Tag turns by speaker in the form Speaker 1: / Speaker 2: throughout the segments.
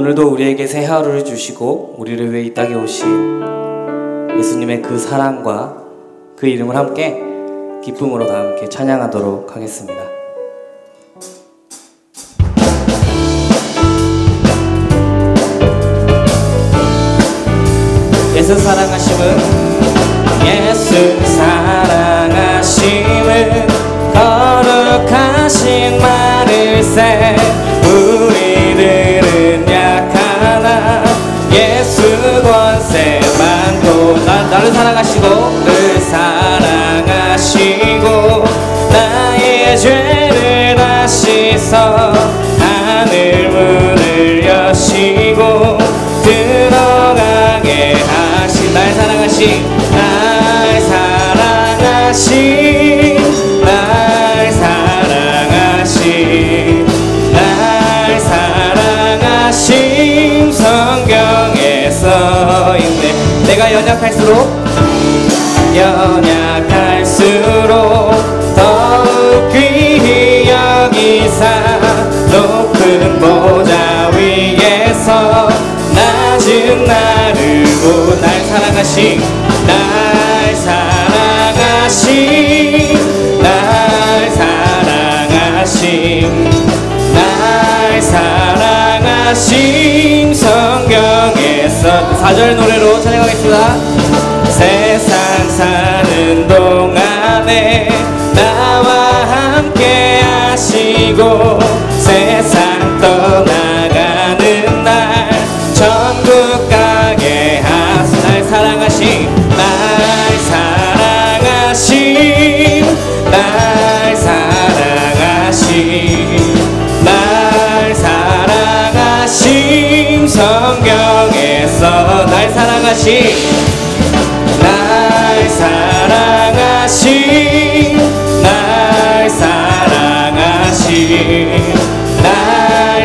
Speaker 1: 오늘도 우리에게 새 하루를 주시고 우리를 위해 이 땅에 오신 예수님의 그 사랑과 그 이름을 함께 기쁨으로 다 함께 찬양하도록 하겠습니다. 예수 사랑하심은 거룩하신 마를새 우리들은 약하나 예수 권세 많고 나를 사랑하시고 나의 죄를 다 씻어 하늘 문을 여시고 들어가게 하신 날 사랑하신 성경에 써있네. 내가 연약할수록 더욱 귀히 여기사 높은 보좌 위에서 낮은 나를 보고 날 사랑하신 성경에서 4절 노래로 찬양하겠습니다. 세상 사는 동안에 나와 함께 하시고 세상 떠나가는 날 천국 가게 하소. 날 사랑하신 성경에서 날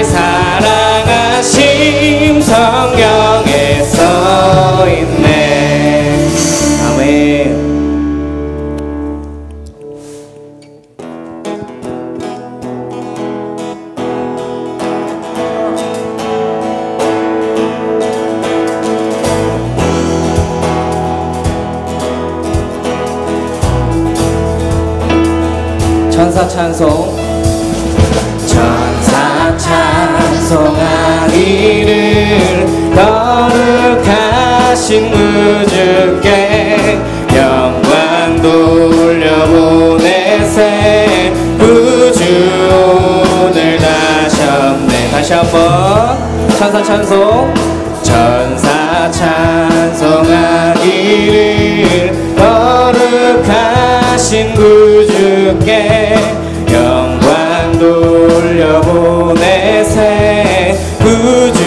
Speaker 1: 사랑하심 성경에 써있네. 아멘. 천사 찬송하기를 거룩하신 구주께 영광 돌려보내세 구주 오늘 나셨네. 다시 한번 천사 찬송하기를 거룩하신 구주께 영광 돌려보내세 구주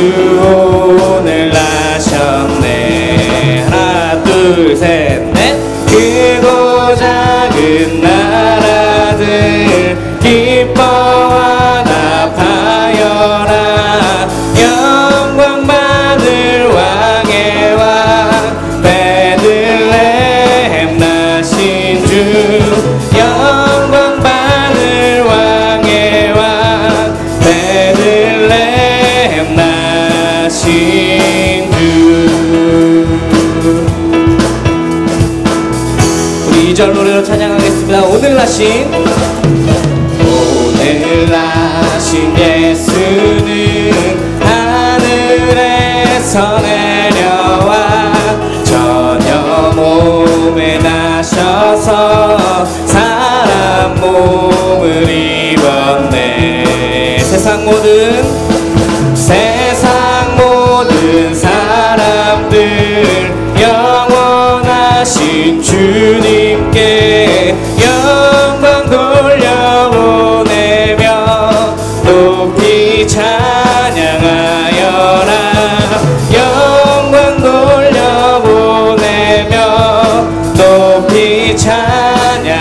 Speaker 1: 오늘 나셨네. 하나 둘 셋 넷. 크고 작은 나라들 기뻐하나 파여라 영광 받을 왕의 왕 베들레헴 나신 주 영광 받을 왕의 왕 베들레헴 나신 주. 우리 2절 노래로 찬양하겠습니다. 오늘 나신 예수는 하늘에서 내려와 전혀 몸에 나셔서 사람 몸을 입었네. 세상 모든 사람들 영원하신 주님께 영광 돌려보내며 높이 찬양하여라 영광 돌려보내며 높이 찬양하여라.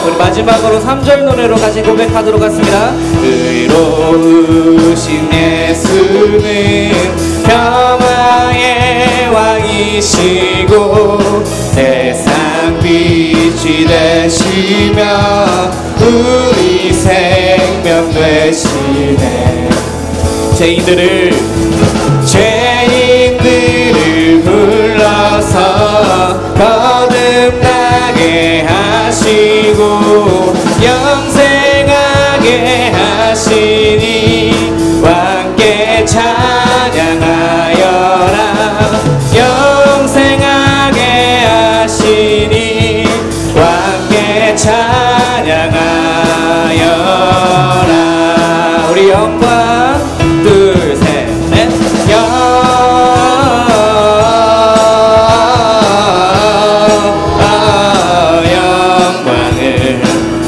Speaker 1: 우리 마지막으로 3절 노래로 같이 고백하도록 하겠습니다. 의로우신 예수는 평화의 왕이시고 세상 빛이 되시며 우리 생명 되시네. 죄인들을 불러서 거듭나게 하시고 영생하게 하시니 함께 찬양하여라. 영생하게 하시니 함께 찬양하여라. 우리 영광 둘 셋 넷. 영광을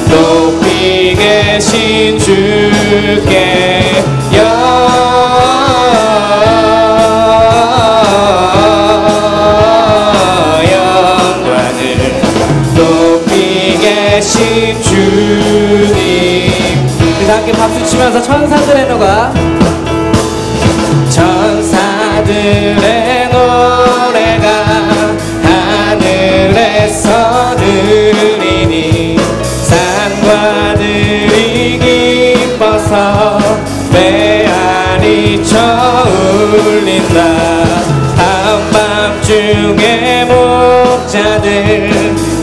Speaker 1: 높이 계신 주께 영광을 높이 계신 주님. 그래서 함께 박수 치면서 천사들의 노가 천사들의 노래가 하늘에서 들리니 산과들이 기뻐서 메아리 쳐 울린다. 한밤중에 목자들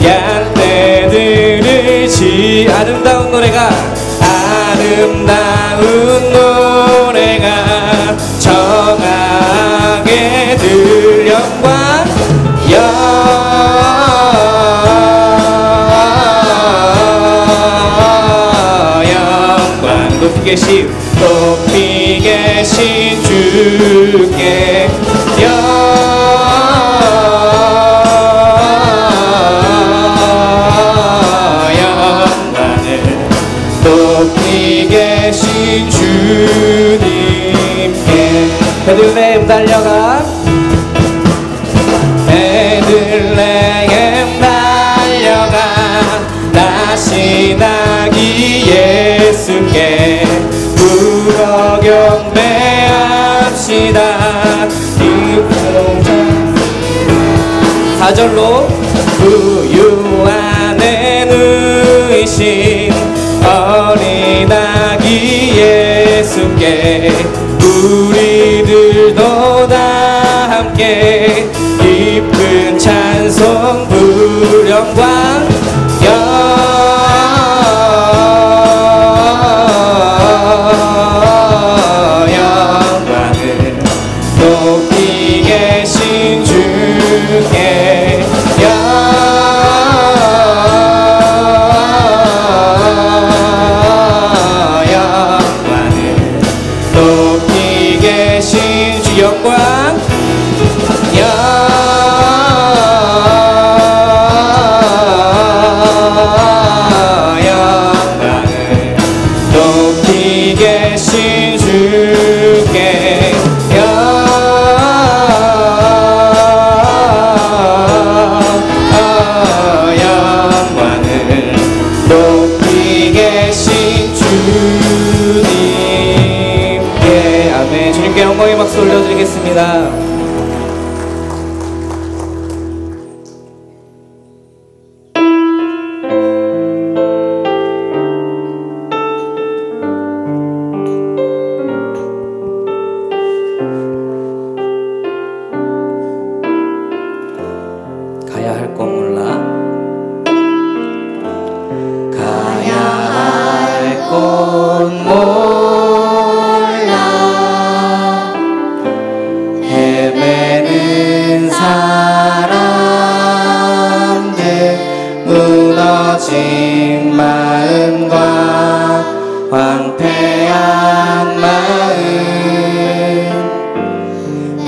Speaker 1: 양떼들을 아름다운 노래가 아름다운 노래가 정하게 들 영광 영광 높이 계신 주께 영광을 높이 계신 주님께 베들레헴 달려가 베들레헴 달려가 나신 아기 예수께 불어 경배합시다. 4절로 우유 안에 누이신 어린 아기 예수께 우리들도 다 함께 깊은 찬송 부르 영광 영광을 높이 계신 주께 영광을 높이 계신 주 영광 영광을 높이 계신 주께 영광을 높이 계신 주님께 아멘. 주님께 영광의 박수 올려드리겠습니다. 가야 할 곳 몰라 가야 할 곳 몰라 헤매는 사람들 무너진 마음과 황폐한 마음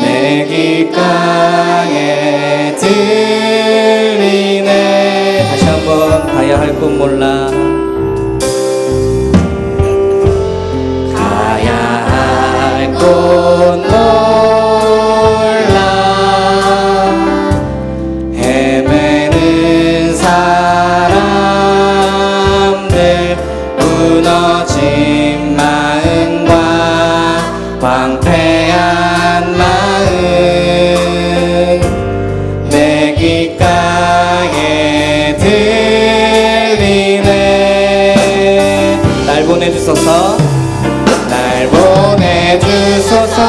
Speaker 1: 내 귓가에 들리네. 다시 한번 가야 할 곳 몰라 가야 할 곳 몰라 헤매는 사람들 무너진 마음과 황폐한 마음 내 귓가에 보내주소서. 날 보내주소서.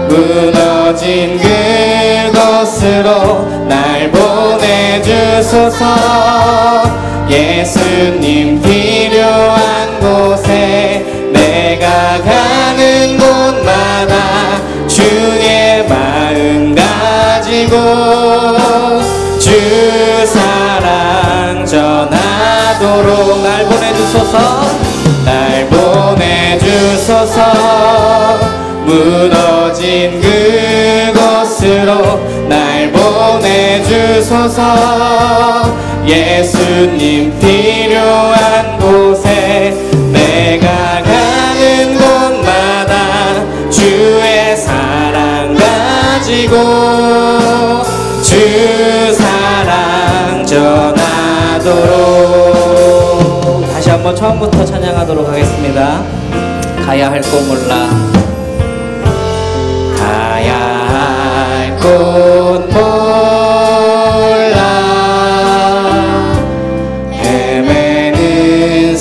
Speaker 1: 무너진 그곳으로 날 보내주소서. 예수님 필요한 곳에 내가 가는 곳마다 주의 마음 가지고 주 사랑 전하도록 날 보내주소서. 날 보내주소서. 무너진 그곳으로 날 보내주소서. 예수님 필요한 곳에 내가 가는 곳마다 주의 사랑 가지고 주 사랑 전하도록. 다시 한번 처음부터 찬양하도록 하겠습니다. 가야 할 곳 몰라. 가야 할 곳 몰라. 헤매는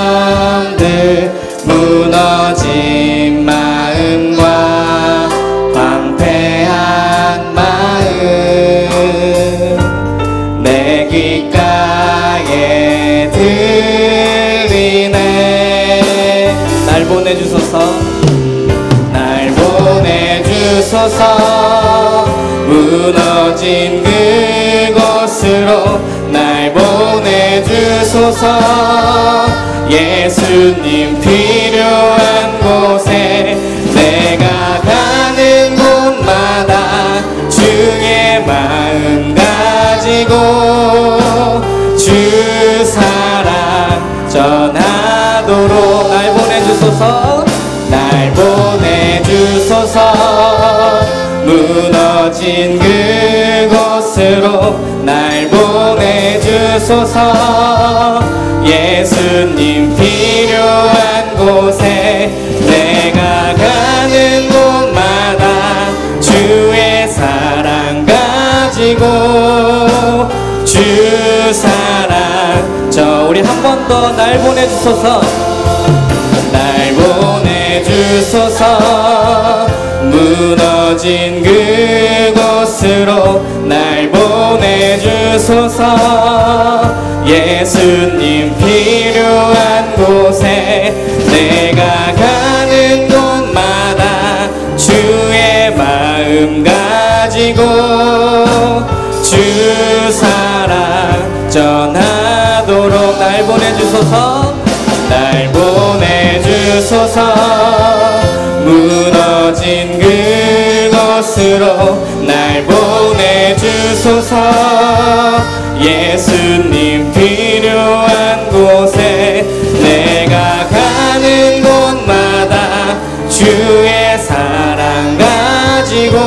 Speaker 1: 사람들 무너진 마음과 황폐한 마음 내 귓가에 들리네. 날 보내주소서. 날 보내주소서. 무너진 그곳으로 날 보내주소서. 예수님 필요한 곳에 내가 가는 곳마다 주의 마음 가지고 주 사랑 전하도록 날 보내주소서. 날 보내주소서. 무너진 그곳으로 날 보내주소서. 예수님 필요한 곳에 내가 가는 곳마다 주의 사랑 가지고 주 사랑 저 우리 한 번 더 날 보내주소서. 날 보내주소서. 무너진 그곳으로 날 보내주소서. 예수님 필요한 곳에 내가 가는 곳마다 주의 마음 가지고 주 사랑 전하도록 날 보내주소서. 날 보내주소서. 무너진 그곳으로 날 보내주소서. 예수님 필요한 곳에 내가 가는 곳마다 주의 사랑 가지고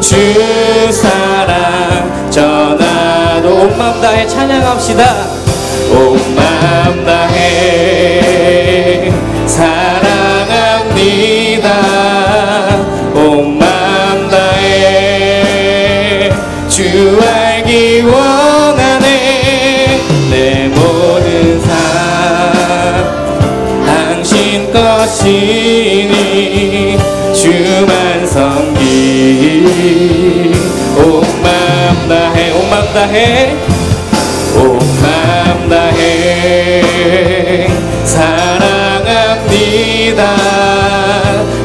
Speaker 1: 주 사랑 전하도 온 마음 다해 찬양합시다. 온 마음 다해 사랑합니다. 온 마음 다해 주 알기 원하네. 내 모든 삶 당신 것이니 주만 섬기. 온 마음 다해 온 마음 다해 온 마음 다해 사랑합니다.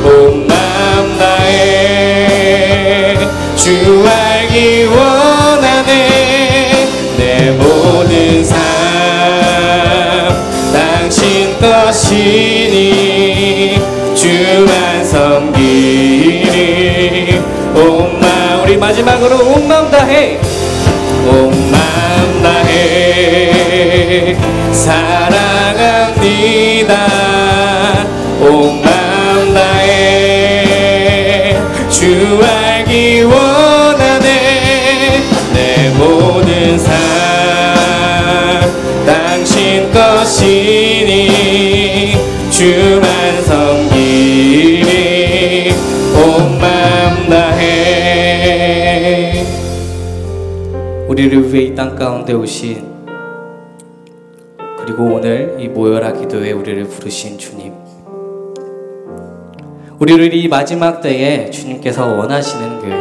Speaker 1: 온 마음 다해 주 알기 원하네. 내 모든 삶 당신 것이니 주만 섬기니. 온 마음 우리 마지막으로 온 마음 다해 온 마음 다해 사랑합니다. 온 마음 다해 주 알기 원하네. 내 모든 삶 당신 것이니 주만 섬기니. 온 마음 다해. 우리를 위해 이 땅 가운데 오신 그리고 오늘 이 모여라 기도에 우리를 부르신 주님, 우리를 이 마지막 때에 주님께서 원하시는 교회,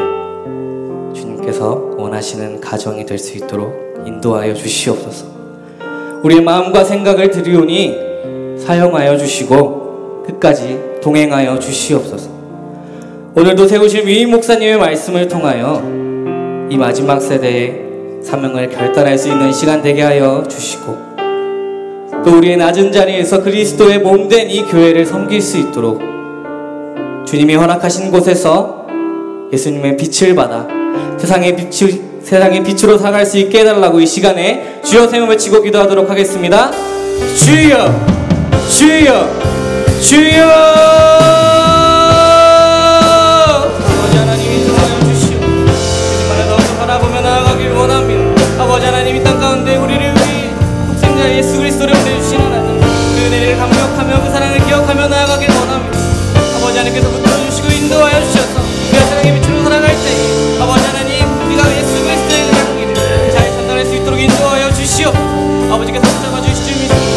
Speaker 1: 주님께서 원하시는 가정이 될 수 있도록 인도하여 주시옵소서. 우리의 마음과 생각을 드리오니 사용하여 주시고 끝까지 동행하여 주시옵소서. 오늘도 세우실 위임 목사님의 말씀을 통하여 이 마지막 세대의 사명을 결단할 수 있는 시간 되게 하여 주시고, 또 우리의 낮은 자리에서 그리스도의 몸된 이 교회를 섬길 수 있도록 주님이 허락하신 곳에서 예수님의 빛을 받아 세상의 빛으로 살아갈 수 있게 해달라고 이 시간에 주여 세 번 외치고 기도하도록 하겠습니다. 주여, 주여, 주여. 아버지 하나님 인도하여 주시오. 주님만을 더욱더 바라보며 나아가길 원합니다. 아버지 하나님 이 땅 가운데 우리를 위해 독생자 예수 그리스도를 보내주신 하나님, 그 은혜를 감격하며 그 사랑을 기억하며 나아가길 원합니다. 아버지 하나님께서 붙들어주시고 인도하여 주셔서 우리가 세상의 빛으로 살아갈 때 아버지 하나님, 우리가 예수 그리스도의 향기를 잘 전달할 수 있도록 인도하여 주시오. 아버지께서 붙잡아 주실 줄 믿습니다.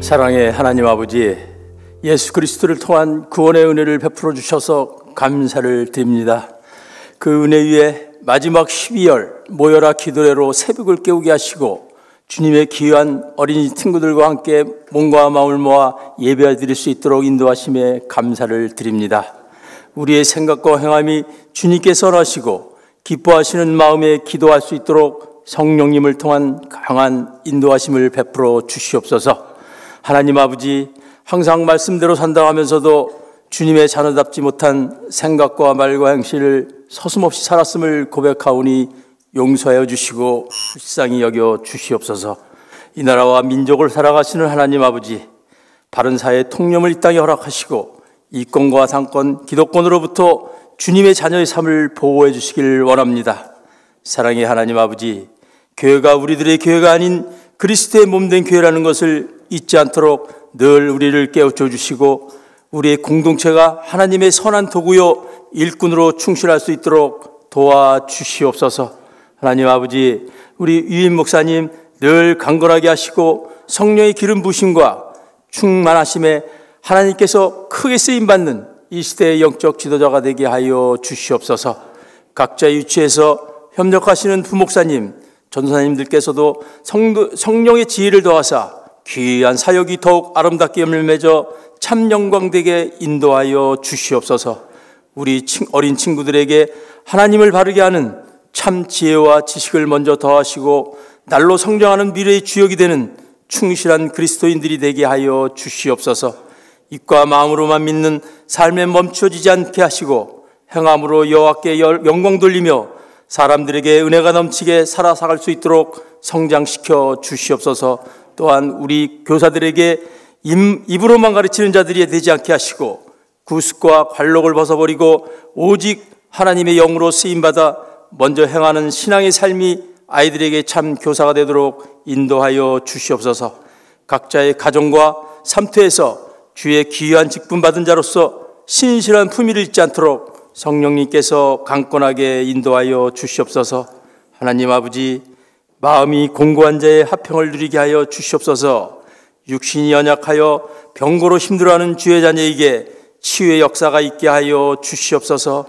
Speaker 2: 사랑의 하나님 아버지, 예수 그리스도를 통한 구원의 은혜를 베풀어 주셔서 감사를 드립니다. 그 은혜 위에 마지막 12월 모여라 기도회로 새벽을 깨우게 하시고 주님의 귀한 어린이 친구들과 함께 몸과 마음을 모아 예배 드릴 수 있도록 인도하심에 감사를 드립니다. 우리의 생각과 행함이 주님께 선하시고 기뻐하시는 마음에 기도할 수 있도록 성령님을 통한 강한 인도하심을 베풀어 주시옵소서. 하나님 아버지, 항상 말씀대로 산다 하면서도 주님의 자녀답지 못한 생각과 말과 행실을 서슴없이 살았음을 고백하오니 용서하여 주시고 불쌍히 여겨 주시옵소서. 이 나라와 민족을 살아가시는 하나님 아버지, 바른 사회 통념을 이 땅에 허락하시고 이권과 상권, 기득권으로부터 주님의 자녀의 삶을 보호해 주시길 원합니다. 사랑의 하나님 아버지, 교회가 우리들의 교회가 아닌 그리스도의 몸된 교회라는 것을 잊지 않도록 늘 우리를 깨우쳐 주시고 우리의 공동체가 하나님의 선한 도구요 일꾼으로 충실할 수 있도록 도와주시옵소서. 하나님 아버지, 우리 유임 목사님 늘 강건하게 하시고 성령의 기름 부심과 충만하심에 하나님께서 크게 쓰임받는 이 시대의 영적 지도자가 되게 하여 주시옵소서. 각자의 위치에서 협력하시는 부목사님, 전도사님들께서도 성령의 지혜를 더하사 귀한 사역이 더욱 아름답게 열매맺어 참 영광되게 인도하여 주시옵소서. 우리 어린 친구들에게 하나님을 바르게 하는 참 지혜와 지식을 먼저 더하시고 날로 성장하는 미래의 주역이 되는 충실한 그리스도인들이 되게 하여 주시옵소서. 입과 마음으로만 믿는 삶에 멈춰지지 않게 하시고 행함으로 여호와께 영광 돌리며 사람들에게 은혜가 넘치게 살아갈 수 있도록 성장시켜 주시옵소서. 또한 우리 교사들에게 입으로만 가르치는 자들이 되지 않게 하시고 구습과 관록을 벗어버리고 오직 하나님의 영으로 쓰임받아 먼저 행하는 신앙의 삶이 아이들에게 참 교사가 되도록 인도하여 주시옵소서. 각자의 가정과 삼투에서 주의 귀한 직분 받은 자로서 신실한 품위를 잊지 않도록 성령님께서 강건하게 인도하여 주시옵소서. 하나님 아버지, 마음이 공고한 자의 화평을 누리게 하여 주시옵소서. 육신이 연약하여 병고로 힘들어하는 주의 자녀에게 치유의 역사가 있게 하여 주시옵소서.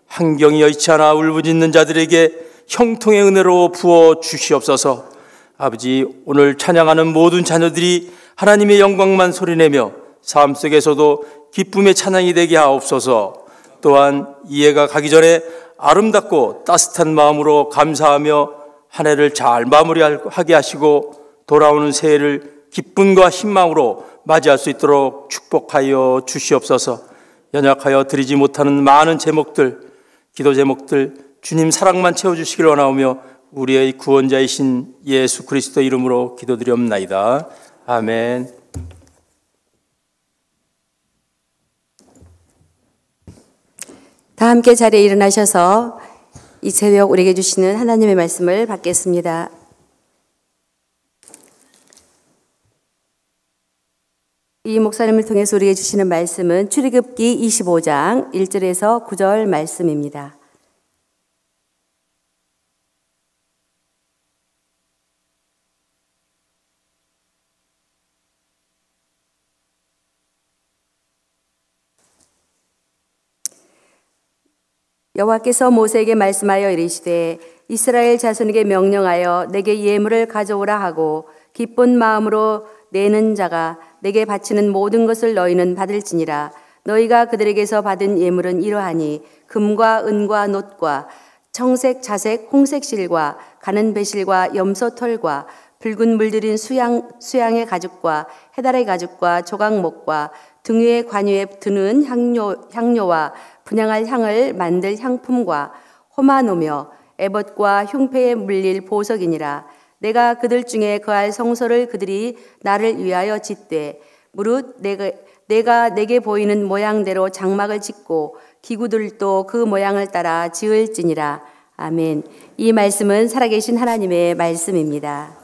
Speaker 2: 환경이 여의치 않아 울부짖는 자들에게 형통의 은혜로 부어 주시옵소서. 아버지, 오늘 찬양하는 모든 자녀들이 하나님의 영광만 소리내며 삶 속에서도 기쁨의 찬양이 되게 하옵소서. 또한 이해가 가기 전에 아름답고 따뜻한 마음으로 감사하며 한 해를 잘 마무리하게 하시고 돌아오는 새해를 기쁨과 희망으로 맞이할 수 있도록 축복하여 주시옵소서. 연약하여 드리지 못하는 많은 제목들, 기도 제목들 주님 사랑만 채워주시길 원하오며 우리의 구원자이신 예수 그리스도 이름으로 기도드리옵나이다. 아멘.
Speaker 3: 다 함께 자리에 일어나셔서 이 새벽 우리에게 주시는 하나님의 말씀을 받겠습니다. 이 목사님을 통해서 우리에게 주시는 말씀은 출애굽기 25장 1절에서 9절 말씀입니다. 여호와께서 모세에게 말씀하여 이르시되 이스라엘 자손에게 명령하여 내게 예물을 가져오라 하고 기쁜 마음으로 내는 자가 내게 바치는 모든 것을 너희는 받을지니라. 너희가 그들에게서 받은 예물은 이러하니 금과 은과 놋과 청색, 자색, 홍색 실과 가는 배실과 염소털과 붉은 물들인 수양의 가죽과 해달의 가죽과 조각목과 등 위에 관유에 드는 향료와 분향할 향을 만들 향품과 호마노며 에봇과 흉패에 물릴 보석이니라. 내가 그들 중에 거할 성소를 그들이 나를 위하여 짓되 무릇 내가 내게 보이는 모양대로 장막을 짓고 기구들도 그 모양을 따라 지을지니라. 아멘. 이 말씀은 살아계신 하나님의 말씀입니다.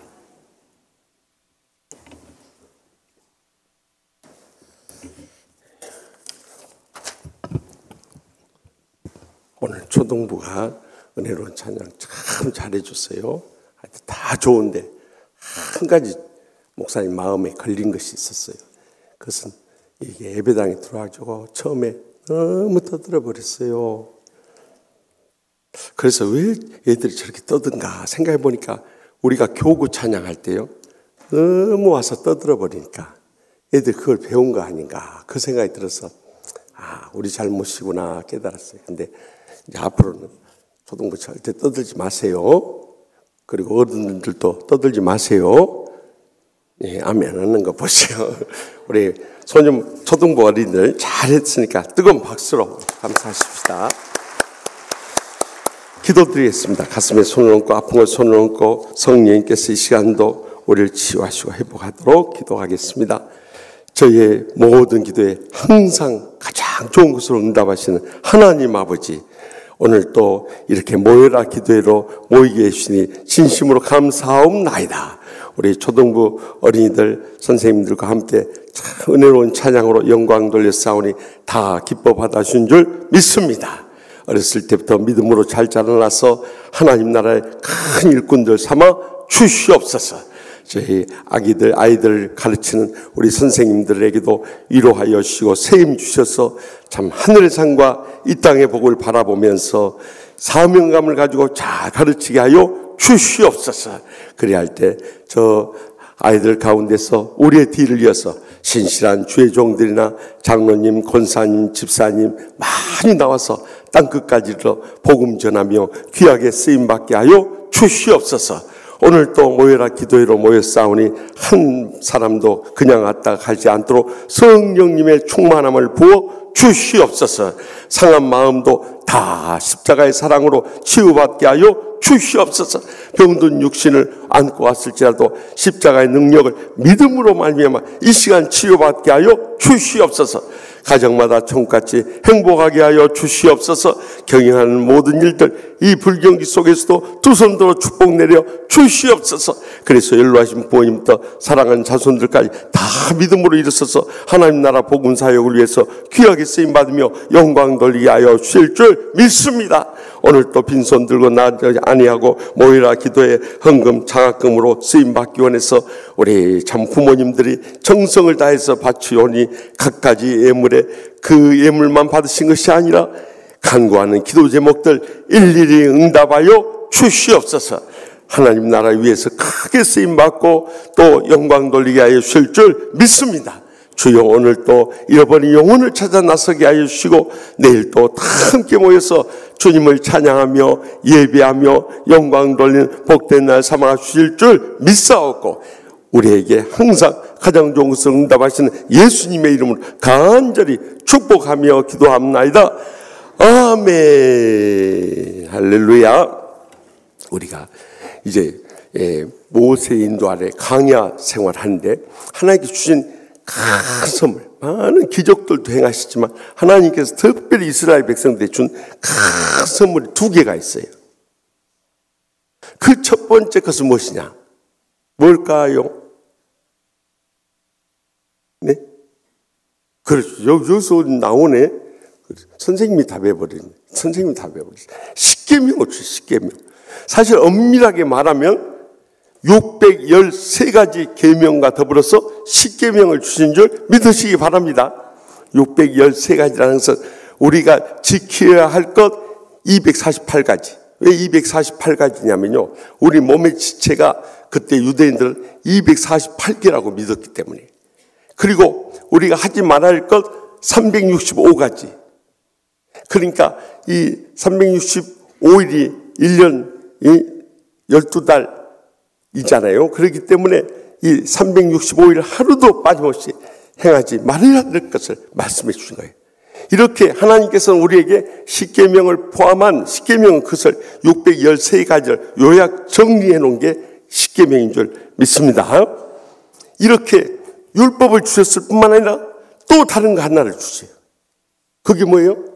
Speaker 4: 오늘 초등부가 은혜로운 찬양 참 잘해줬어요. 다 좋은데 한 가지 목사님 마음에 걸린 것이 있었어요. 그것은 이게 예배당에 들어와가지고 처음에 너무 떠들어 버렸어요. 그래서 왜 애들이 저렇게 떠든가 생각해 보니까 우리가 교구 찬양할 때요 너무 와서 떠들어 버리니까 애들 그걸 배운 거 아닌가 그 생각이 들어서 우리 잘못이구나 깨달았어요. 근데 이제 앞으로는 초등부 절대 떠들지 마세요. 그리고 어른들도 떠들지 마세요. 예, 아멘 하는 거 보세요. 우리 초등부 어린이들 잘했으니까 뜨거운 박수로 감사하십시다. 기도드리겠습니다. 가슴에 손을 얹고 아픈 걸 손을 얹고 성령님께서 이 시간도 우리를 치유하시고 회복하도록 기도하겠습니다. 저희의 모든 기도에 항상 가장 좋은 것으로 응답하시는 하나님 아버지, 오늘 또 이렇게 모여라 기도회로 모이게 해주시니 진심으로 감사하옵나이다. 우리 초등부 어린이들 선생님들과 함께 참 은혜로운 찬양으로 영광 돌려 싸우니 다 기뻐 받아주신 줄 믿습니다. 어렸을 때부터 믿음으로 잘 자라나서 하나님 나라의 큰 일꾼들 삼아 주시옵소서. 저희 아이들 가르치는 우리 선생님들에게도 위로하여 주시고 세임 주셔서 참 하늘의 상과 이 땅의 복을 바라보면서 사명감을 가지고 잘 가르치게 하여 주시옵소서. 그래야 할 때 저 아이들 가운데서 우리의 뒤를 이어서 신실한 주의 종들이나 장로님, 권사님, 집사님 많이 나와서 땅끝까지로 복음 전하며 귀하게 쓰임받게 하여 주시옵소서. 오늘 또 모여라 기도회로 모였사오니 한 사람도 그냥 왔다 가지 않도록 성령님의 충만함을 부어 주시옵소서. 상한 마음도 다 십자가의 사랑으로 치유받게 하여 주시옵소서. 병든 육신을 안고 왔을지라도 십자가의 능력을 믿음으로 말미암아 이 시간 치유받게 하여 주시옵소서. 가정마다 천국같이 행복하게 하여 주시옵소서. 경영하는 모든 일들 이 불경기 속에서도 두 손 들어 축복 내려 주시옵소서. 그래서 연로하신 부모님부터 사랑하는 자손들까지 다 믿음으로 일어서서 하나님 나라 복음 사역을 위해서 귀하게 쓰임받으며 영광 돌리게 하여 주실 줄 믿습니다. 오늘 또 빈손 들고 나아지 아니하고 모이라 기도에 헌금 장학금으로 쓰임받기 원해서 우리 참 부모님들이 정성을 다해서 바치오니 각가지 예물에 그 예물만 받으신 것이 아니라 간구하는 기도 제목들 일일이 응답하여 주시옵소서. 하나님 나라 위해서 크게 쓰임받고 또 영광 돌리게 하여 주실 줄 믿습니다. 주여 오늘 또 잃어버린 영혼을 찾아 나서게 하여 주시고 내일 또 다 함께 모여서 주님을 찬양하며 예배하며 영광 돌리는 복된 날 삼아 주실 줄 믿사옵고 우리에게 항상 가장 좋은 것을 응답하시는 예수님의 이름으로 간절히 축복하며 기도합나이다. 아멘. 할렐루야. 우리가 이제 모세 인도 아래 광야 생활하는데 하나님께 주신 큰 선물, 많은 기적들도 행하시지만 하나님께서 특별히 이스라엘 백성들에 준 큰 선물이 2개가 있어요. 그 첫 번째 것은 무엇이냐? 뭘까요? 네? 그렇죠. 여기서 나오네. 선생님이 답해버리네. 선생님이 답해버리네. 십계명을 주세요. 십계명. 사실 엄밀하게 말하면 613가지 계명과 더불어서 십계명을 주신 줄 믿으시기 바랍니다. 613가지라는 것은 우리가 지켜야 할 것 248가지. 왜 248가지냐면요. 우리 몸의 지체가 그때 유대인들은 248개라고 믿었기 때문에. 그리고 우리가 하지 말아야 할 것 365가지. 그러니까 이 365일이 1년 12달이잖아요. 그렇기 때문에 이 365일 하루도 빠짐없이 행하지 말아야 될 것을 말씀해 주신 거예요. 이렇게 하나님께서는 우리에게 십계명을 포함한 십계명은 그것을 613가지를 요약 정리해 놓은 게 십계명인 줄 믿습니다. 이렇게 율법을 주셨을 뿐만 아니라 또 다른 거 하나를 주세요. 그게 뭐예요?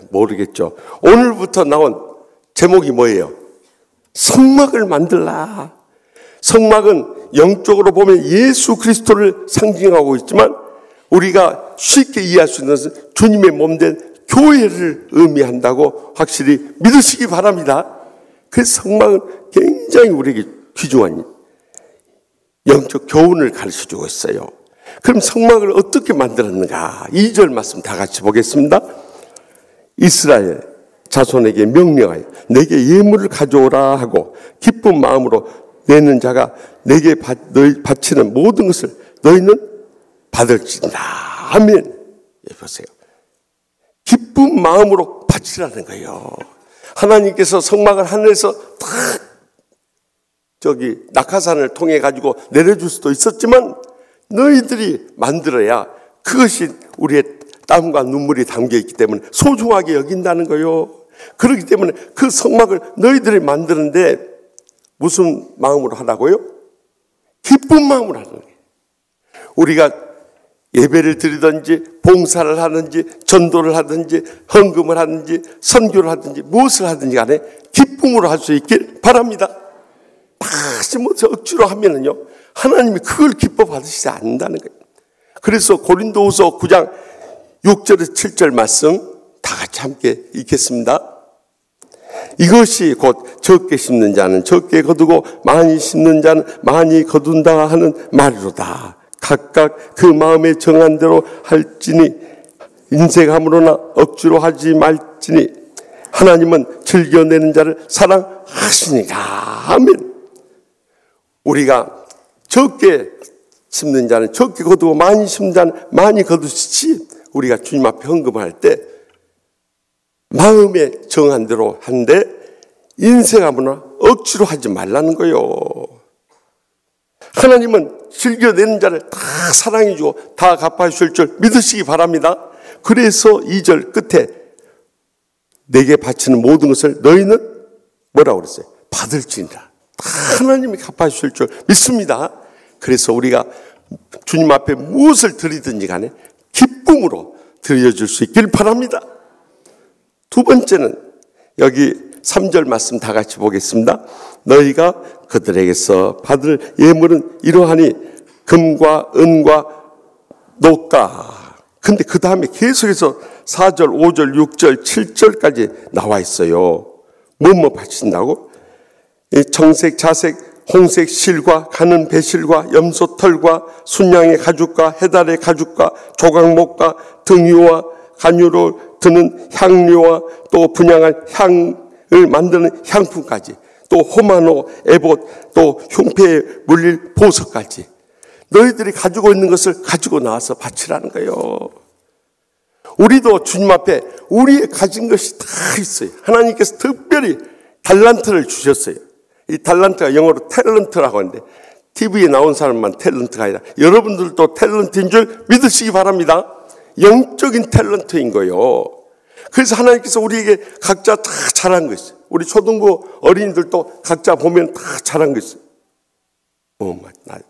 Speaker 4: 모르겠죠. 오늘부터 나온 제목이 뭐예요? 성막을 만들라. 성막은 영적으로 보면 예수 그리스도를 상징하고 있지만 우리가 쉽게 이해할 수 있는 것은 주님의 몸된 교회를 의미한다고 확실히 믿으시기 바랍니다. 그래서 성막은 굉장히 우리에게 귀중한 영적 교훈을 가르쳐주고 있어요. 그럼 성막을 어떻게 만들었는가? 2절 말씀 다 같이 보겠습니다. 이스라엘 자손에게 명령하여 내게 예물을 가져오라 하고 기쁜 마음으로 내는 자가 내게 바치는 모든 것을 너희는 받을지니라. 아멘. 보세요. 기쁜 마음으로 바치라는 거예요. 하나님께서 성막을 하늘에서 탁 낙하산을 통해 가지고 내려줄 수도 있었지만 너희들이 만들어야 그것이 우리의 땀과 눈물이 담겨 있기 때문에 소중하게 여긴다는 거예요. 그렇기 때문에 그 성막을 너희들이 만드는데 무슨 마음으로 하라고요? 기쁜 마음으로 하는 거예요. 우리가 예배를 드리든지 봉사를 하든지 전도를 하든지 헌금을 하든지 선교를 하든지 무엇을 하든지 간에 기쁨으로 할 수 있길 바랍니다. 다시 못해 억지로 하면은요 하나님이 그걸 기뻐 받으시지 않는다는 거예요. 그래서 고린도후서 9장 6절에서 7절 말씀 다 같이 함께 읽겠습니다. 이것이 곧 적게 심는 자는 적게 거두고 많이 심는 자는 많이 거둔다 하는 말이로다. 각각 그 마음에 정한 대로 할지니 인색함으로나 억지로 하지 말지니 하나님은 즐겨내는 자를 사랑하시니라. 아멘. 우리가 적게 심는 자는 적게 거두고 많이 심는 자는 많이 거두시지 우리가 주님 앞에 헌금할 때 마음에 정한 대로 한데 인색하거나 억지로 하지 말라는 거예요. 하나님은 즐겨내는 자를 다 사랑해주고 다 갚아주실 줄 믿으시기 바랍니다. 그래서 2절 끝에 내게 바치는 모든 것을 너희는 뭐라고 그랬어요? 받을지니라. 다 하나님이 갚아주실 줄 믿습니다. 그래서 우리가 주님 앞에 무엇을 드리든지 간에 기쁨으로 드려줄 수 있길 바랍니다. 두 번째는 여기 3절 말씀 다 같이 보겠습니다. 너희가 그들에게서 받을 예물은 이러하니 금과 은과 녹가. 근데 그 다음에 계속해서 4절, 5절, 6절, 7절까지 나와 있어요. 뭐뭐 바친다고? 청색, 자색, 홍색 실과 가는 배실과 염소털과 순양의 가죽과 해달의 가죽과 조각목과 등유와 간유로 드는 향료와 또 분향한 향을 만드는 향품까지 또 호마노, 에봇, 또 흉패에 물릴 보석까지 너희들이 가지고 있는 것을 가지고 나와서 바치라는 거예요. 우리도 주님 앞에 우리의 가진 것이 다 있어요. 하나님께서 특별히 달란트를 주셨어요. 이 달란트가 영어로 탤런트라고 하는데 TV에 나온 사람만 탤런트가 아니라 여러분들도 탤런트인 줄 믿으시기 바랍니다. 영적인 탤런트인 거예요. 그래서 하나님께서 우리에게 각자 다 잘한 거 있어요. 우리 초등부 어린이들도 각자 보면 다 잘한 거 있어요.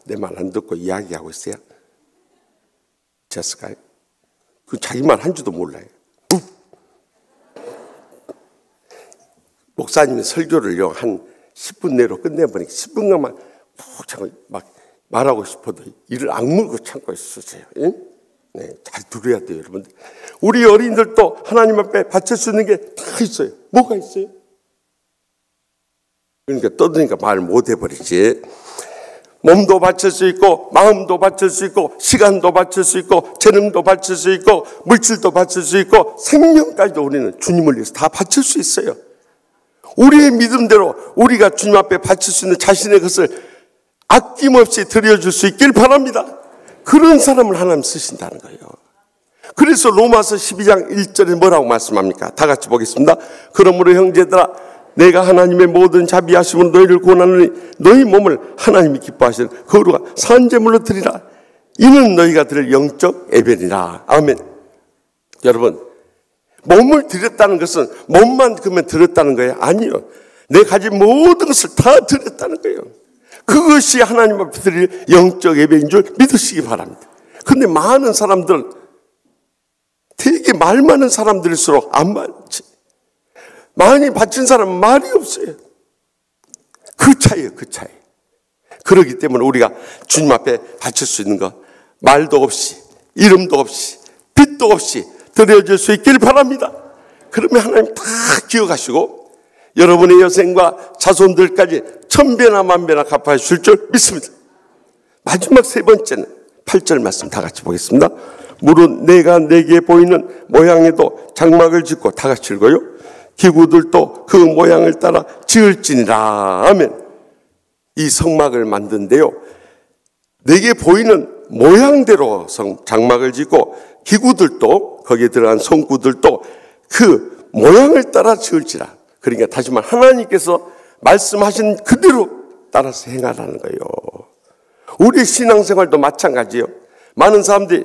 Speaker 4: 내 말 안 듣고 이야기하고 있어요. 제스카요? 그 자기 말 한 줄도 몰라요. 목사님이 설교를요, 한 10분 내로 끝내버리니까 10분간만 막 말하고 싶어도 이를 악물고 참고 있으세요. 네, 잘 들어야 돼요, 여러분들. 우리 어린이들도 하나님 앞에 바칠 수 있는 게 다 있어요. 뭐가 있어요? 그러니까 떠드니까 말 못 해버리지. 몸도 바칠 수 있고, 마음도 바칠 수 있고, 시간도 바칠 수 있고, 재능도 바칠 수 있고, 물질도 바칠 수 있고, 생명까지도 우리는 주님을 위해서 다 바칠 수 있어요. 우리의 믿음대로 우리가 주님 앞에 바칠 수 있는 자신의 것을 아낌없이 드려줄 수 있길 바랍니다. 그런 사람을 하나님 쓰신다는 거예요. 그래서 로마서 12장 1절에 뭐라고 말씀합니까? 다 같이 보겠습니다. 그러므로 형제들아, 내가 하나님의 모든 자비하심으로 너희를 구원하느니 너희 몸을 하나님이 기뻐하시는 거룩한 산제물로 드리라. 이는 너희가 드릴 영적 예배니라. 아멘. 여러분, 몸을 드렸다는 것은 몸만 그러면 드렸다는 거예요? 아니요. 내 가진 모든 것을 다 드렸다는 거예요. 그것이 하나님 앞에 드릴 영적 예배인 줄 믿으시기 바랍니다. 근데 많은 사람들, 되게 말 많은 사람들일수록 안 많지. 많이 바친 사람은 말이 없어요. 그 차이예요, 그 차이. 그렇기 때문에 우리가 주님 앞에 바칠 수 있는 것, 말도 없이, 이름도 없이, 빛도 없이 드려질 수 있길 바랍니다. 그러면 하나님 다 기억하시고 여러분의 여생과 자손들까지 천배나 만배나 갚아 주실 줄 믿습니다. 마지막 세 번째는 8절 말씀 다 같이 보겠습니다. 무릇 내가 내게 보이는 모양에도 장막을 짓고, 다 같이 읽어요. 기구들도 그 모양을 따라 지을지니라. 아멘. 이 성막을 만든데요, 내게 보이는 모양대로 장막을 짓고 기구들도, 거기에 들어간 성구들도 그 모양을 따라 지을지라. 그러니까 다시 말해 하나님께서 말씀하신 그대로 따라서 행하라는 거예요. 우리 신앙생활도 마찬가지예요. 많은 사람들이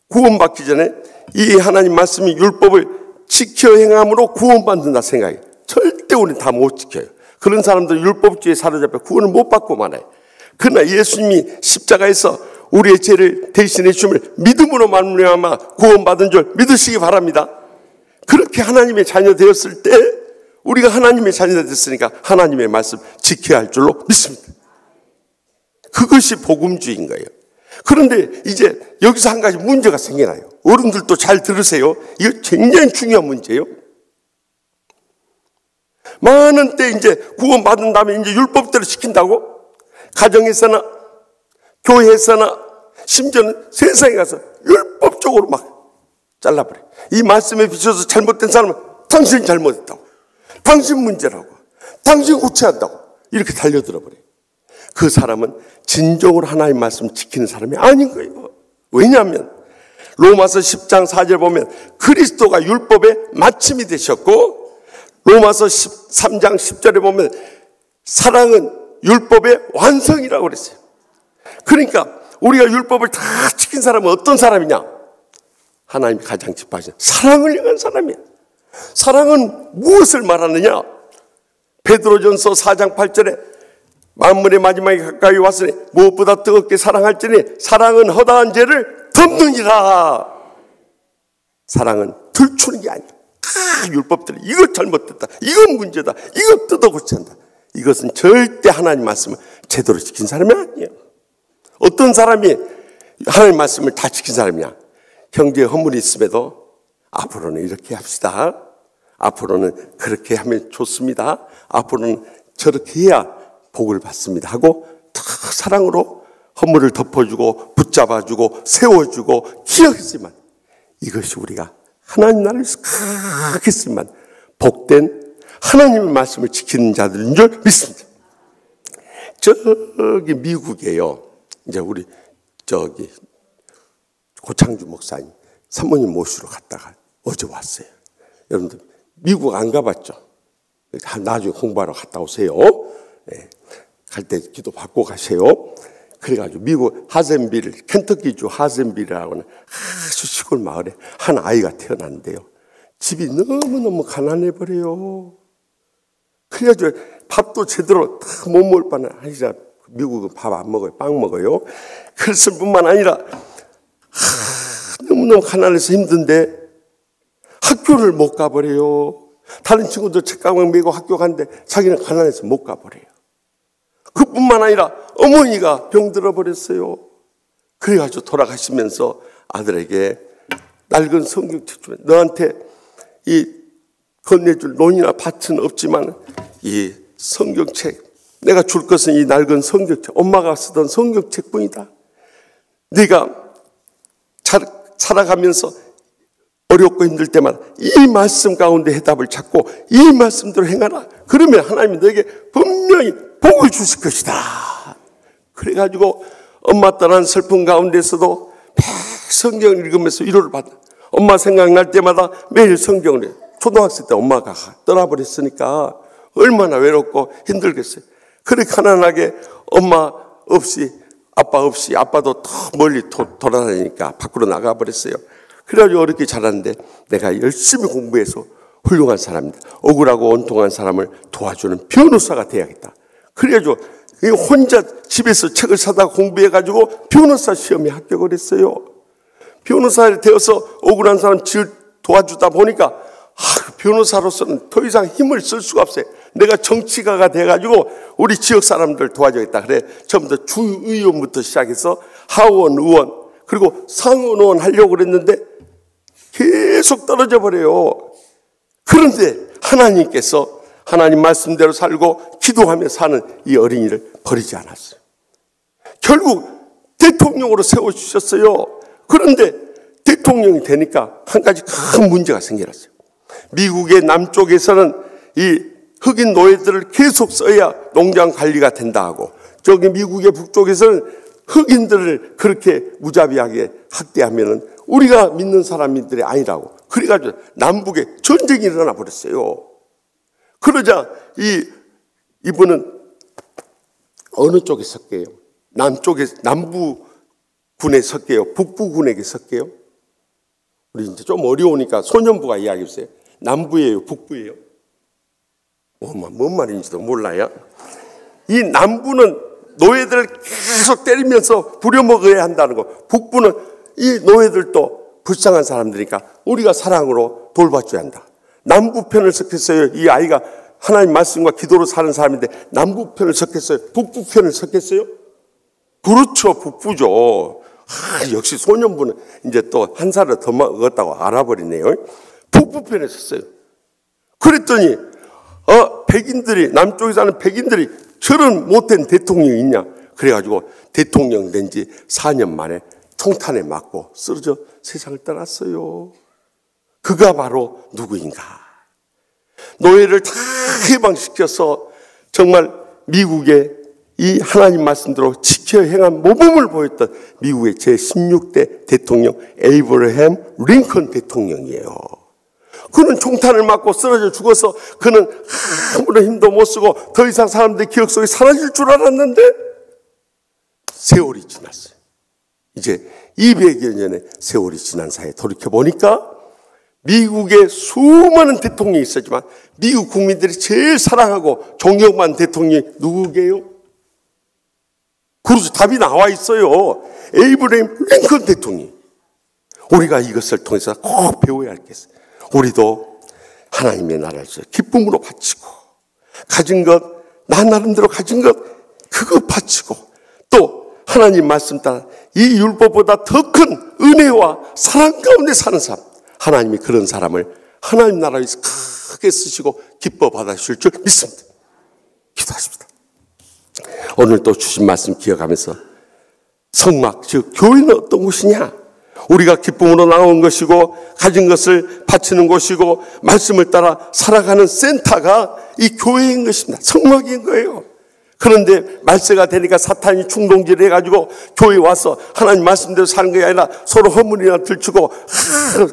Speaker 4: 구원받기 전에 이 하나님 말씀이 율법을 지켜 행함으로 구원받는다 생각해요. 절대 우리는 다 못 지켜요. 그런 사람들 율법주의에 사로잡혀 구원을 못 받고 말아요. 그러나 예수님이 십자가에서 우리의 죄를 대신해 주심을 믿음으로 말미암아 구원받은 줄 믿으시기 바랍니다. 그렇게 하나님의 자녀 되었을 때, 우리가 하나님의 자녀 됐으니까 하나님의 말씀 지켜야 할 줄로 믿습니다. 그것이 복음주의인 거예요. 그런데 이제 여기서 한 가지 문제가 생겨나요. 어른들도 잘 들으세요. 이거 굉장히 중요한 문제예요. 많은 때 이제 구원받은 다음에 이제 율법대로 지킨다고? 가정에서나 교회에서나 심지어는 세상에 가서 율법적으로 막 잘라버려. 이 말씀에 비춰서 잘못된 사람은 당신이 잘못했다고, 당신 문제라고, 당신 고쳐야 한다고 이렇게 달려들어버려요. 그 사람은 진정으로 하나님 말씀 지키는 사람이 아닌 거예요. 왜냐하면 로마서 10장 4절 보면 그리스도가 율법의 마침이 되셨고, 로마서 13장 10절에 보면 사랑은 율법의 완성이라고 그랬어요. 그러니까 우리가 율법을 다 지킨 사람은 어떤 사람이냐? 하나님이 가장 기뻐하시는 사랑을 향한 사람이야. 사랑은 무엇을 말하느냐? 베드로전서 4장 8절에 만물의 마지막에 가까이 왔으니 무엇보다 뜨겁게 사랑할지니 사랑은 허다한 죄를 덮느니라. 사랑은 들추는 게 아니야. 율법들이 이거 잘못됐다, 이건 문제다, 이거 뜯어 고쳐야 한다. 이것은 절대 하나님 말씀을 제대로 지킨 사람이 아니에요. 어떤 사람이 하나님 말씀을 다 지킨 사람이냐? 형제의 허물이 있음에도 앞으로는 이렇게 합시다, 앞으로는 그렇게 하면 좋습니다, 앞으로는 저렇게 해야 복을 받습니다 하고 다 사랑으로 허물을 덮어주고 붙잡아주고 세워주고 기억했지만, 이것이 우리가 하나님 나라를 위해서 하겠지만 복된 하나님의 말씀을 지키는 자들인 줄 믿습니다. 저기 미국에요, 이제 우리 저기 고창주 목사님 사모님 모시러 갔다가 어제 왔어요. 여러분들 미국 안 가봤죠? 나중에 공부하러 갔다 오세요. 네. 갈 때 기도 받고 가세요. 그래가지고 미국 켄터키주 하센빌이라고는 아주 시골 마을에 한 아이가 태어났는데요. 집이 너무너무 가난해버려요. 그래가지고 밥도 제대로 다 못 먹을 바는 아니라 미국은 밥 안 먹어요. 빵 먹어요. 그랬을 뿐만 아니라 너무너무 가난해서 힘든데 학교를 못 가버려요. 다른 친구들 책가방 메고 학교 가는데 자기는 가난해서 못 가버려요. 그뿐만 아니라 어머니가 병들어 버렸어요. 그래가지고 돌아가시면서 아들에게 낡은 성경책 주면 너한테 이 건네줄 논이나 밭은 없지만 이 성경책 내가 줄 것은 이 낡은 성경책 엄마가 쓰던 성경책뿐이다. 네가 살아가면서 어렵고 힘들 때마다 이 말씀 가운데 해답을 찾고 이 말씀대로 행하라. 그러면 하나님이 너에게 분명히 복을 주실 것이다. 그래가지고 엄마 떠난 슬픔 가운데서도 매일 성경을 읽으면서 위로를 받아. 엄마 생각날 때마다 매일 성경을 해요. 초등학생 때 엄마가 떠나버렸으니까 얼마나 외롭고 힘들겠어요. 그렇게 가난하게 엄마 없이 아빠 없이 아빠도 더 멀리 돌아다니니까 밖으로 나가버렸어요. 그래가지고 어렵게 자랐는데 내가 열심히 공부해서 훌륭한 사람입니다. 억울하고 온통한 사람을 도와주는 변호사가 돼야겠다. 그래가지고 혼자 집에서 책을 사다가 공부해가지고 변호사 시험에 합격을 했어요. 변호사가 되어서 억울한 사람 도와주다 보니까 변호사로서는 더 이상 힘을 쓸 수가 없어요. 내가 정치가가 돼가지고 우리 지역 사람들 도와주겠다. 그래 처음부터 주의원부터 시작해서 하원 의원 그리고 상원 의원 하려고 그랬는데 계속 떨어져 버려요. 그런데 하나님께서 하나님 말씀대로 살고 기도하며 사는 이 어린이를 버리지 않았어요. 결국 대통령으로 세워주셨어요. 그런데 대통령이 되니까 한 가지 큰 문제가 생겨났어요. 미국의 남쪽에서는 이 흑인 노예들을 계속 써야 농장 관리가 된다 하고 저기 미국의 북쪽에서는 흑인들을 그렇게 무자비하게 학대하면은 우리가 믿는 사람들이 아니라고. 그래가지고 남북에 전쟁이 일어나 버렸어요. 그러자 이분은 어느 쪽에 섰게요? 남부군에 섰게요? 북부군에게 섰게요? 우리 이제 좀 어려우니까 소년부가 이야기해 주세요. 남부예요? 북부예요? 뭔 말인지도 몰라요. 이 남부는 노예들을 계속 때리면서 부려먹어야 한다는 거. 북부는 이 노예들도 불쌍한 사람들이니까 우리가 사랑으로 돌봐줘야 한다. 남부편을 섰겠어요? 이 아이가 하나님 말씀과 기도로 사는 사람인데 남부편을 섰겠어요? 북부편을 섰겠어요? 그렇죠. 북부죠. 역시 소년부는 이제 또 한 살을 더 먹었다고 알아버리네요. 북부편에 섰어요. 그랬더니 백인들이 남쪽에 사는 백인들이 저런 못된 대통령이 있냐. 그래가지고 대통령 된 지 4년 만에 총탄에 맞고 쓰러져 세상을 떠났어요. 그가 바로 누구인가. 노예를 다 해방시켜서 정말 미국의 이 하나님 말씀대로 지켜 행한 모범을 보였던 미국의 제16대 대통령 에이브러햄 링컨 대통령이에요. 그는 총탄을 맞고 쓰러져 죽어서 그는 아무런 힘도 못 쓰고 더 이상 사람들의 기억 속에 사라질 줄 알았는데 세월이 지났어요. 이제 200여 년의 세월이 지난 사이에 돌이켜보니까 미국의 수많은 대통령이 있었지만 미국 국민들이 제일 사랑하고 존경받는 대통령이 누구게요? 그래서 답이 나와 있어요. 에이브러햄 링컨 대통령. 우리가 이것을 통해서 꼭 배워야 할 게 있어요. 우리도 하나님의 나라를 기쁨으로 바치고 가진 것, 나 나름대로 가진 것 그거 바치고 또 하나님 말씀 따라 이 율법보다 더 큰 은혜와 사랑 가운데 사는 사람, 하나님이 그런 사람을 하나님 나라에서 크게 쓰시고 기뻐 받아주실 줄 믿습니다. 기도하십니다. 오늘 또 주신 말씀 기억하면서 성막, 즉 교회는 어떤 곳이냐? 우리가 기쁨으로 나온 것이고 가진 것을 바치는 곳이고 말씀을 따라 살아가는 센터가 이 교회인 것입니다. 성막인 거예요. 그런데 말세가 되니까 사탄이 충동질을 해가지고 교회에 와서 하나님 말씀대로 사는 게 아니라 서로 허물이나 들추고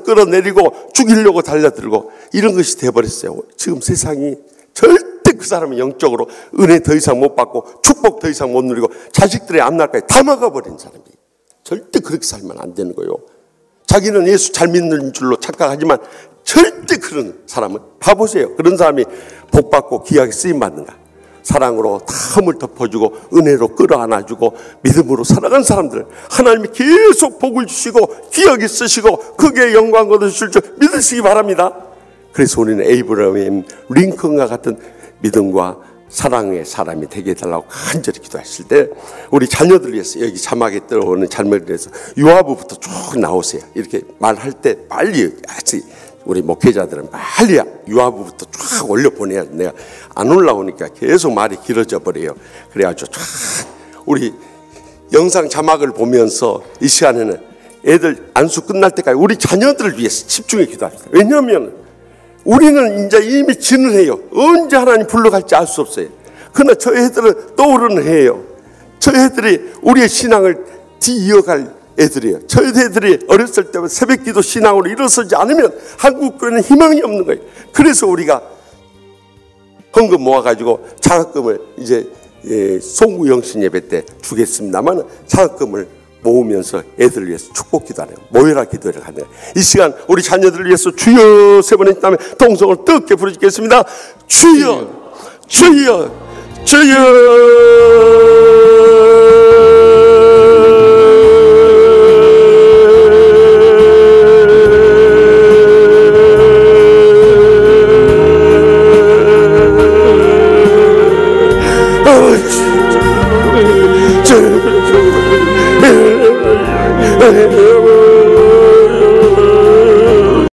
Speaker 4: 끌어내리고 죽이려고 달려들고 이런 것이 돼버렸어요. 지금 세상이 절대 그 사람은 영적으로 은혜 더 이상 못 받고 축복 더 이상 못 누리고 자식들의 앞날까지 다 막아버린 사람이에요. 절대 그렇게 살면 안 되는 거예요. 자기는 예수 잘 믿는 줄로 착각하지만 절대 그런 사람은 봐보세요. 그런 사람이 복받고 귀하게 쓰임받는가. 사랑으로 다 흠을 덮어주고 은혜로 끌어안아주고 믿음으로 살아간 사람들 하나님이 계속 복을 주시고 귀하게 쓰시고 크게 영광 거두실 줄 믿으시기 바랍니다. 그래서 우리는 에이브라임 링컨과 같은 믿음과 사랑의 사람이 되게 해달라고 간절히 기도하실 때 우리 자녀들 위해서 여기 자막에 들어오는 자녀들 위해서 요하부부터 쭉 나오세요. 이렇게 말할 때 빨리 우리 목회자들은 빨리 요하부부터 쫙 올려보내야 내가 안 올라오니까 계속 말이 길어져 버려요. 그래가지고 쫙 우리 영상 자막을 보면서 이 시간에는 애들 안수 끝날 때까지 우리 자녀들을 위해서 집중해 기도합시다. 왜냐하면 우리는 이제 이미 진을해요. 언제 하나님 불러갈지 알 수 없어요. 그러나 저 애들은 떠오르는 해예요. 저 애들이 우리의 신앙을 이어갈 애들이에요. 저 애들이 어렸을 때부터 새벽기도 신앙으로 일어서지 않으면 한국교회는 희망이 없는 거예요. 그래서 우리가 헌금 모아가지고 장학금을 이제 송구영신 예배 때 주겠습니다만 장학금을 모으면서 애들을 위해서 축복 기도하네요. 모여라 기도를 하네요. 이 시간 우리 자녀들을 위해서 주여 세 번 했다면 동성을 뜨겁게 부르짖겠습니다. 주여 주여 주여.